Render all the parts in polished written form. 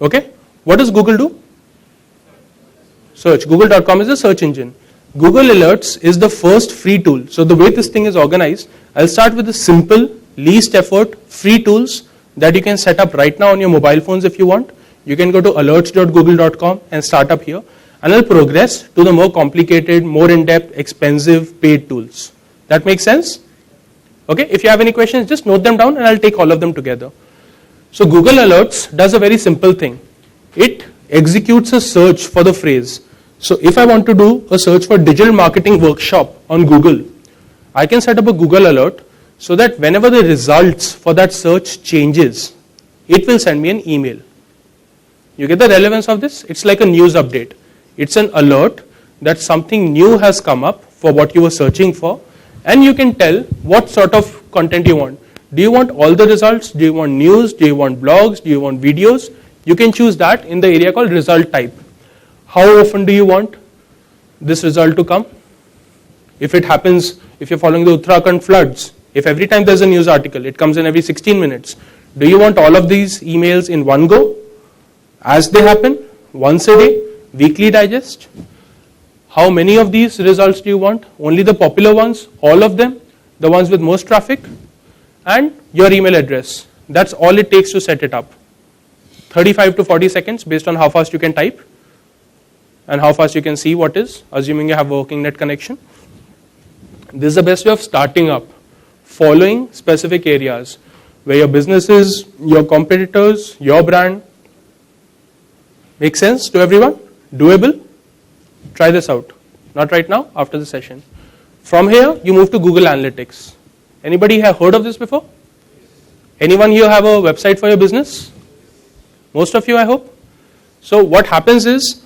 Okay, what does Google do? Search. Google.com is a search engine. Google Alerts is the first free tool. So the way this thing is organized, I'll start with the simple, least effort, free tools that you can set up right now on your mobile phones if you want. You can go to alerts.google.com and start up here. And I'll progress to the more complicated, more in-depth, expensive, paid tools. That makes sense? Okay, if you have any questions, just note them down and I'll take all of them together. So Google Alerts does a very simple thing. It executes a search for the phrase. So if I want to do a search for digital marketing workshop on Google, I can set up a Google alert so that whenever the results for that search changes, it will send me an email. You get the relevance of this? It's like a news update. It's an alert that something new has come up for what you were searching for, and you can tell what sort of content you want. Do you want all the results? Do you want news? Do you want blogs? Do you want videos? You can choose that in the area called result type. How often do you want this result to come? If it happens, if you're following the Uttarakhand floods, if every time there's a news article, it comes in every 16 minutes, do you want all of these emails in one go? As they happen, once a day, weekly digest? How many of these results do you want? Only the popular ones, all of them, the ones with most traffic, and your email address. That's all it takes to set it up. 35 to 40 seconds based on how fast you can type and how fast you can see what is, assuming you have a working net connection. This is the best way of starting up, following specific areas where your business is, your competitors, your brand. Make sense to everyone? Doable? Try this out. Not right now, after the session. From here, you move to Google Analytics. Anybody have heard of this before? Anyone here have a website for your business? Most of you, I hope. So what happens is,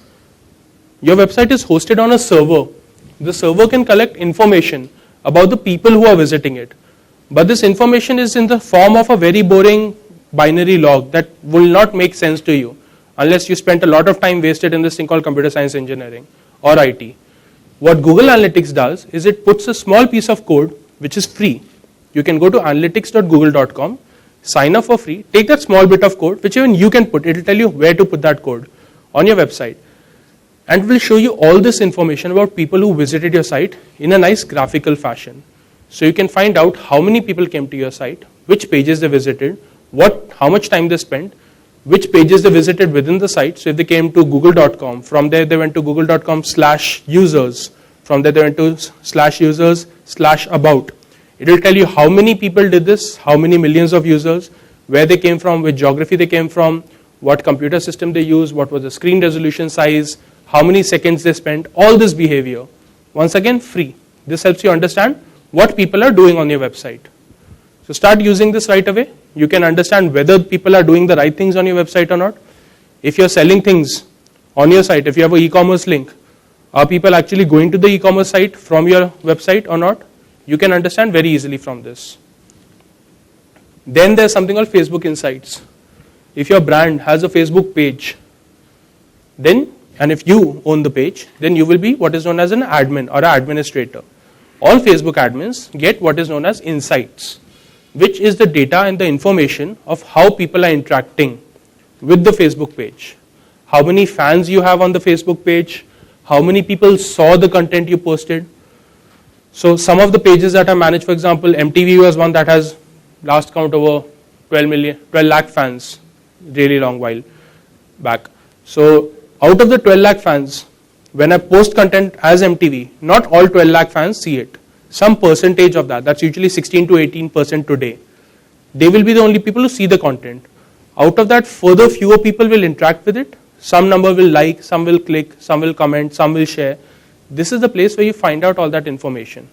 your website is hosted on a server. The server can collect information about the people who are visiting it. But this information is in the form of a very boring binary log that will not make sense to you unless you spent a lot of time wasted in this thing called computer science engineering or IT. What Google Analytics does is it puts a small piece of code which is free. You can go to analytics.google.com, sign up for free, take that small bit of code which even you can put, it will tell you where to put that code on your website. And will show you all this information about people who visited your site in a nice graphical fashion. So you can find out how many people came to your site, which pages they visited, how much time they spent, which pages they visited within the site. So if they came to google.com, from there they went to google.com/users, from there they went to /users/about. It will tell you how many people did this, how many millions of users, where they came from, which geography they came from, what computer system they used, what was the screen resolution size, how many seconds they spent, all this behavior. Once again, free. This helps you understand what people are doing on your website. So start using this right away. You can understand whether people are doing the right things on your website or not. If you're selling things on your site, if you have an e-commerce link, are people actually going to the e-commerce site from your website or not? You can understand very easily from this. Then there's something called Facebook Insights. If your brand has a Facebook page, and if you own the page, then you will be what is known as an admin or an administrator. All Facebook admins get what is known as insights, which is the data and the information of how people are interacting with the Facebook page. How many fans you have on the Facebook page, how many people saw the content you posted. So some of the pages that are managed, for example, MTV was one that has last count over 12 lakh fans, really long while back. So out of the 12 lakh fans, when I post content as MTV, not all 12 lakh fans see it. Some percentage of that, that's usually 16 to 18% today. They will be the only people who see the content. Out of that, further fewer people will interact with it. Some number will like, some will click, some will comment, some will share. This is the place where you find out all that information.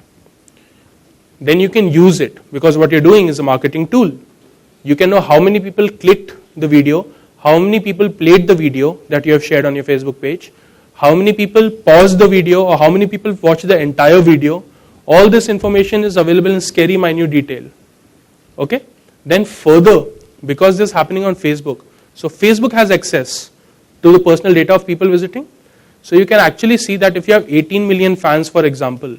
Then you can use it, because what you're doing is a marketing tool. You can know how many people clicked the video, how many people played the video that you have shared on your Facebook page, how many people paused the video, or how many people watched the entire video. All this information is available in scary minute detail. Okay? Then further, because this is happening on Facebook, so Facebook has access to the personal data of people visiting. So you can actually see that if you have 18 million fans, for example,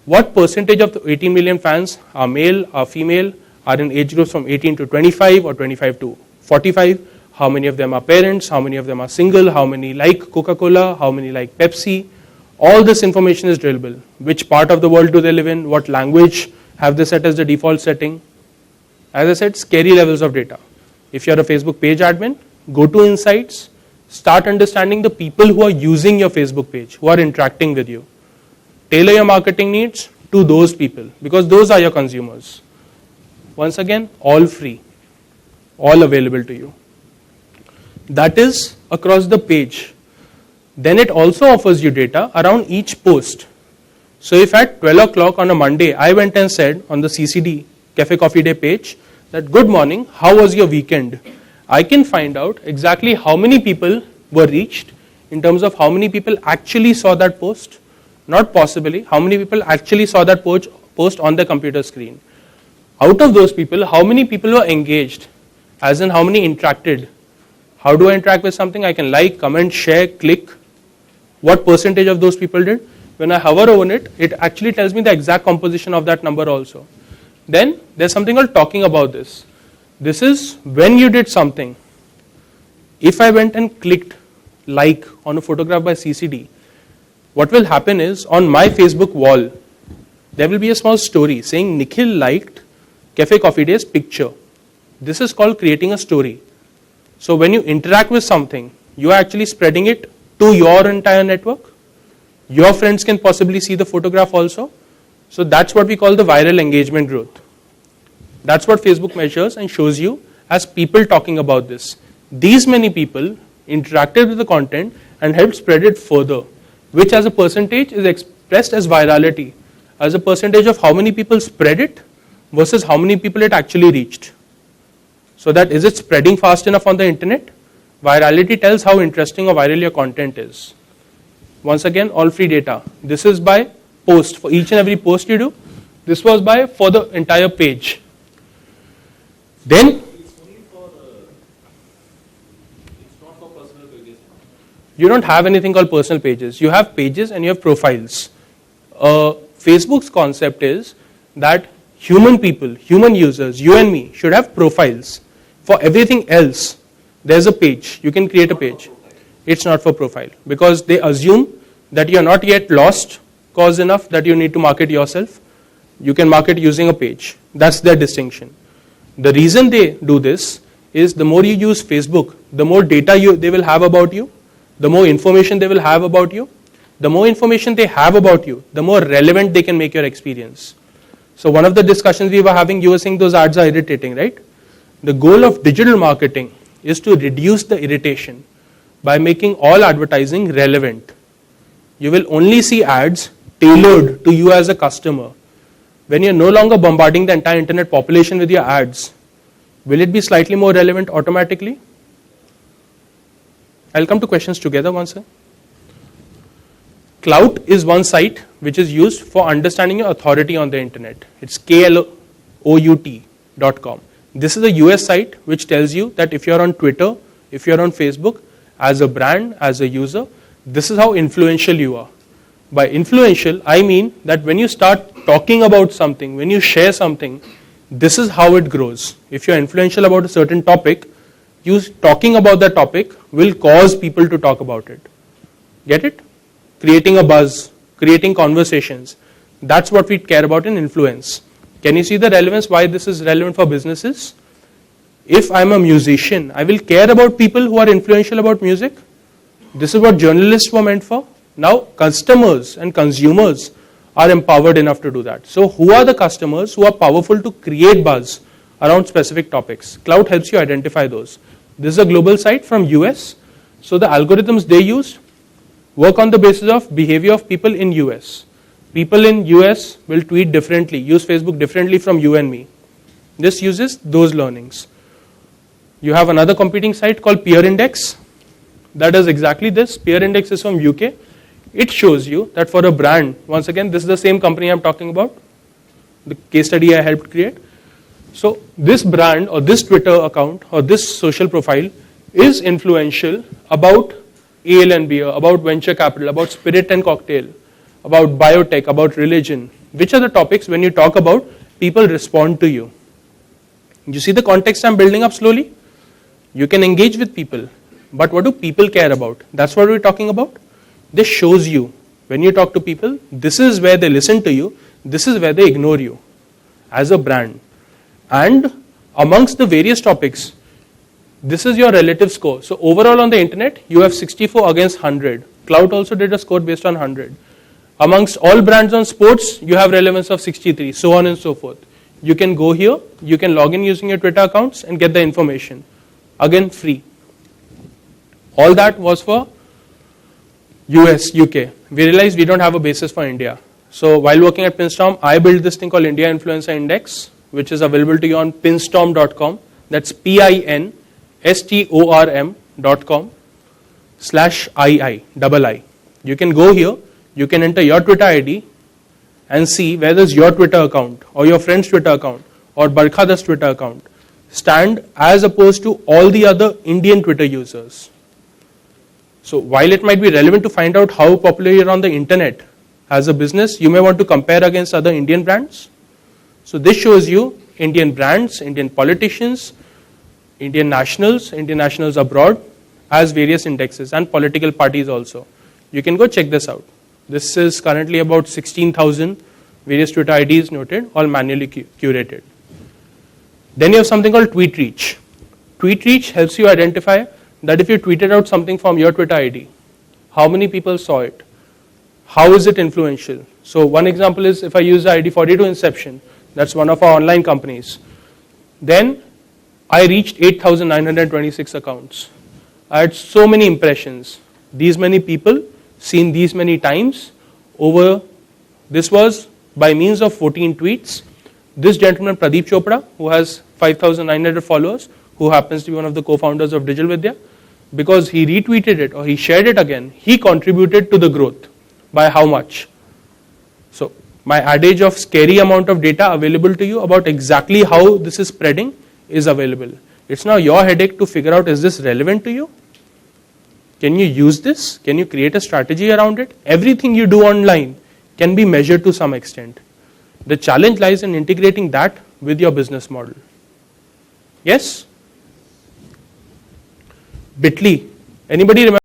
what percentage of the 18 million fans are male, are female, are in age groups from 18 to 25 or 25 to 45, how many of them are parents, how many of them are single, how many like Coca-Cola, how many like Pepsi. All this information is drillable. Which part of the world do they live in? What language have they set as the default setting? As I said, scary levels of data. If you're a Facebook page admin, go to Insights, start understanding the people who are using your Facebook page, who are interacting with you. Tailor your marketing needs to those people because those are your consumers. Once again, all free, all available to you. That is across the page. Then it also offers you data around each post. So if at 12 o'clock on a Monday, I went and said on the CCD, Cafe Coffee Day page, that good morning, how was your weekend? I can find out exactly how many people were reached in terms of how many people actually saw that post, not possibly, how many people actually saw that post on the computer screen. Out of those people, how many people were engaged, as in how many interacted. How do I interact with something? I can like, comment, share, click. What percentage of those people did? When I hover over it, it actually tells me the exact composition of that number also. Then there's something called talking about this. This is when you did something. If I went and clicked like on a photograph by CCD, what will happen is on my Facebook wall, there will be a small story saying Nikhil liked Cafe Coffee Day's picture. This is called creating a story. So when you interact with something, you are actually spreading it to your entire network. Your friends can possibly see the photograph also. So that's what we call the viral engagement growth. That's what Facebook measures and shows you as people talking about this. These many people interacted with the content and helped spread it further, which as a percentage is expressed as virality, as a percentage of how many people spread it versus how many people it actually reached. So that is it spreading fast enough on the internet? Virality tells how interesting or viral your content is. Once again, all free data. This is by post. For each and every post you do, this was by for the entire page. Then, you don't have anything called personal pages. You have pages and you have profiles. Facebook's concept is that human people, human users, you and me, should have profiles. For everything else, there's a page. You can create a page. It's not for profile because they assume that you're not yet lost cause enough that you need to market yourself. You can market using a page. That's their distinction. The reason they do this is the more you use Facebook, the more data they will have about you, the more information they will have about you. The more information they have about you, the more relevant they can make your experience. So one of the discussions we were having, you were saying those ads are irritating, right? The goal of digital marketing is to reduce the irritation by making all advertising relevant. You will only see ads tailored to you as a customer. When you're no longer bombarding the entire internet population with your ads, will it be slightly more relevant automatically? I'll come to questions together once. Clout is one site which is used for understanding your authority on the internet. It's klout.com. This is a US site which tells you that if you're on Twitter, if you're on Facebook, as a brand, as a user, this is how influential you are. By influential, I mean that when you start talking about something, when you share something, this is how it grows. If you're influential about a certain topic, you talking about that topic will cause people to talk about it. Get it? Creating a buzz, creating conversations. That's what we care about in influence. Can you see the relevance why this is relevant for businesses? If I'm a musician, I will care about people who are influential about music. This is what journalists were meant for. Now customers and consumers are empowered enough to do that. So who are the customers who are powerful to create buzz around specific topics? Cloud helps you identify those. This is a global site from US. So the algorithms they use work on the basis of behavior of people in US. People in US will tweet differently, use Facebook differently from you and me. This uses those learnings. You have another competing site called Peer Index. That does exactly this. Peer Index is from UK. It shows you that for a brand, once again, this is the same company I'm talking about, the case study I helped create. So this brand or this Twitter account or this social profile is influential about ale and beer, about venture capital, about spirit and cocktail, about biotech, about religion. Which are the topics when you talk about, people respond to you. You see the context I'm building up slowly? You can engage with people, but what do people care about? That's what we're talking about. This shows you, when you talk to people, this is where they listen to you, this is where they ignore you as a brand. And amongst the various topics, this is your relative score. So overall on the internet, you have 64 against 100. Cloud also did a score based on 100. Amongst all brands on sports, you have relevance of 63, so on and so forth. You can go here, you can log in using your Twitter accounts and get the information. Again, free. All that was for US, UK. We realized we don't have a basis for India. So while working at Pinstorm, I built this thing called India Influencer Index, which is available to you on pinstorm.com. That's pinstorm.com/II. You can go here, you can enter your Twitter ID and see where does your Twitter account or your friend's Twitter account or Barkhada's Twitter account stand as opposed to all the other Indian Twitter users. So while it might be relevant to find out how popular you are on the internet as a business, you may want to compare against other Indian brands. So this shows you Indian brands, Indian politicians, Indian nationals abroad as various indexes and political parties also. You can go check this out. This is currently about 16,000 various Twitter IDs noted, all manually curated. Then you have something called tweet reach. Tweet reach helps you identify that if you tweeted out something from your Twitter ID, how many people saw it? How is it influential? So one example is if I use the ID 42 Inception, that's one of our online companies. Then I reached 8,926 accounts. I had so many impressions. These many people seen these many times over, this was by means of 14 tweets. This gentleman Pradeep Chopra, who has 5,900 followers, who happens to be one of the co-founders of Digital Vidya, because he retweeted it or he shared it again, he contributed to the growth. By how much? So my adage of scary amount of data available to you about exactly how this is spreading is available. It's now your headache to figure out, is this relevant to you? Can you use this? Can you create a strategy around it? Everything you do online can be measured to some extent. The challenge lies in integrating that with your business model. Yes? Bitly. Anybody remember?